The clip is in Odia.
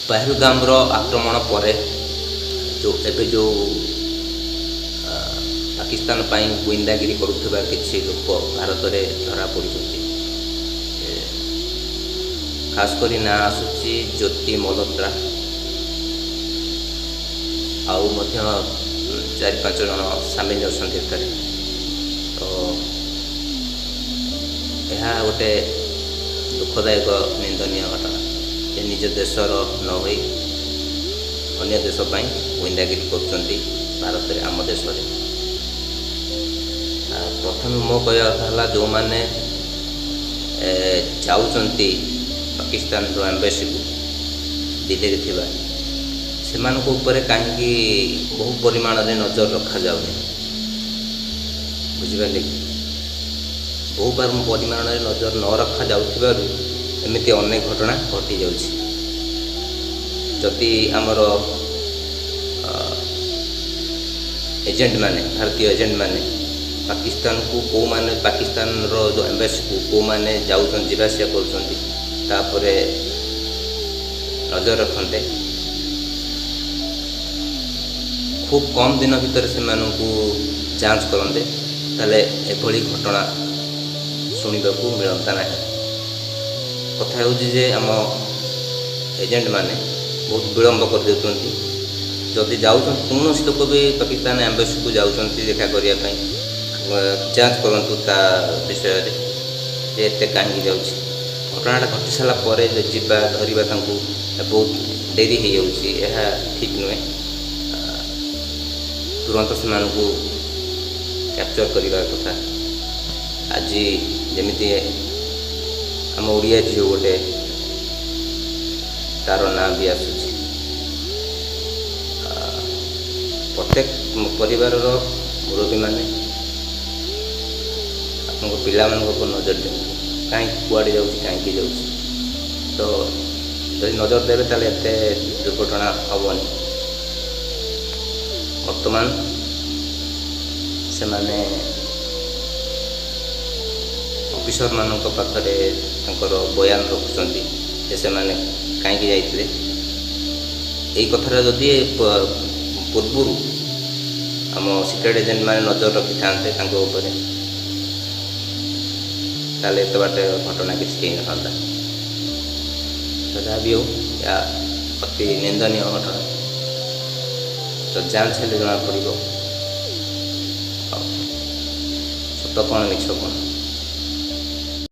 ପହଲଗାମର ଆକ୍ରମଣ ପରେ ଏବେ ଯେଉଁ ପାକିସ୍ତାନ ପାଇଁ ଗୁଇନ୍ଦାଗିରି କରୁଥିବା କିଛି ଲୋକ ଭାରତରେ ଧରା ପଡ଼ିଛନ୍ତି। ଖାସ୍ କରି ନାଁ ଆସୁଛି ଜ୍ୟୋତି ମଲ୍ହୋତ୍ରା, ଆଉ ମଧ୍ୟ 4-5 ଜଣ ସାମିଲ ଅଛନ୍ତି ଏଥିରେ। ତ ଏହା ଗୋଟେ ଦୁଃଖଦାୟକ ନିନ୍ଦନୀୟ ଘଟଣା ଯେ ନିଜ ଦେଶର ନ ହୋଇ ଅନ୍ୟ ଦେଶ ପାଇଁ ଗୁଇନ୍ଦାଗିରି କରୁଛନ୍ତି ଭାରତରେ, ଆମ ଦେଶରେ। ପ୍ରଥମେ ମୋ କହିବା କଥା ହେଲା, ଯେଉଁମାନେ ଯାଉଛନ୍ତି ପାକିସ୍ତାନର ଏମ୍ବାସିକୁ ଦିଲ୍ଲୀରେ ଥିବା, ସେମାନଙ୍କ ଉପରେ କାହିଁକି ବହୁ ପରିମାଣରେ ନଜର ରଖାଯାଉନି, ବୁଝିପାରିଲେ କି? ବହୁ ପରିମାଣରେ ନଜର ନ ରଖାଯାଉଥିବାରୁ ଏମିତି ଅନେକ ଘଟଣା ଘଟିଯାଉଛି। ଯଦି ଆମର ଏଜେଣ୍ଟମାନେ, ଭାରତୀୟ ଏଜେଣ୍ଟମାନେ ପାକିସ୍ତାନର ଯେଉଁ ଏମ୍ବାସିକୁ କେଉଁମାନେ ଯାଉଛନ୍ତି, ଯିବା ଆସିବା କରୁଛନ୍ତି, ତାପରେ ନଜର ରଖନ୍ତେ, ଖୁବ୍ କମ୍ ଦିନ ଭିତରେ ସେମାନଙ୍କୁ ଯାଞ୍ଚ କରନ୍ତେ, ତାହେଲେ ଏଭଳି ଘଟଣା ଶୁଣିବାକୁ ମିଳନ୍ତା ନାହିଁ। କଥା ହେଉଛି ଯେ ଆମ ଏଜେଣ୍ଟମାନେ ବହୁତ ବିଳମ୍ବ କରିଦେଉଛନ୍ତି। ଯଦି ଯାଉଛନ୍ତି, କୌଣସି ଲୋକ ବି ପାକିସ୍ତାନ ଏମ୍ବାସିକୁ ଯାଉଛନ୍ତି ଦେଖା କରିବା ପାଇଁ, ଯାଞ୍ଚ କରନ୍ତୁ ତା ବିଷୟରେ ଯେ ଏତେ କାହିଁକି ଯାଉଛି। ଘଟଣାଟା ଘଟି ସାରିଲା ପରେ ଯିବା ଧରିବା ତାଙ୍କୁ ବହୁତ ଡେରି ହେଇଯାଉଛି, ଏହା ଠିକ୍ ନୁହେଁ। ତୁରନ୍ତ ସେମାନଙ୍କୁ କ୍ୟାପଚର୍ କରିବା କଥା। ଆଜି ଯେମିତି ଆମ ଓଡ଼ିଆ ଝିଅ ଗୋଟେ, ତା'ର ନାଁ ବି ଆସୁଛି। ପ୍ରତ୍ୟେକ ପରିବାରର ମୁରବୀମାନେ ଆପଣଙ୍କ ପିଲାମାନଙ୍କ ଉପରେ ନଜର ଦିଅନ୍ତୁ, କାହିଁକି କୁଆଡ଼େ ଯାଉଛି, କାହିଁକି ଯାଉଛି। ତ ଯଦି ନଜର ଦେବେ ତାହେଲେ ଏତେ ଦୁର୍ଘଟଣା ହେବନି। ବର୍ତ୍ତମାନ ସେମାନେ ଅଫିସରମାନଙ୍କ ପାଖରେ ତାଙ୍କର ବୟାନ ରଖୁଛନ୍ତି ଯେ ସେମାନେ କାହିଁକି ଯାଇଥିଲେ। ଏଇ କଥାଟା ଯଦି ପୂର୍ବରୁ ଆମ ସିକ୍ରେଟ୍ ଏଜେଣ୍ଟମାନେ ନଜର ରଖିଥାନ୍ତେ ତାଙ୍କ ଉପରେ, ତାହେଲେ ଏତେ ବାଟ ଘଟଣା କିଛି ହେଇନଥାନ୍ତା। ଯାହା ବି ହେଉ, ଏହା ଅତି ନିନ୍ଦନୀୟ ଘଟଣା। ତ ଯାଞ୍ଚ ହେଲେ ଜଣାପଡ଼ିବ ସତ କ'ଣ ମିଛ କ'ଣ।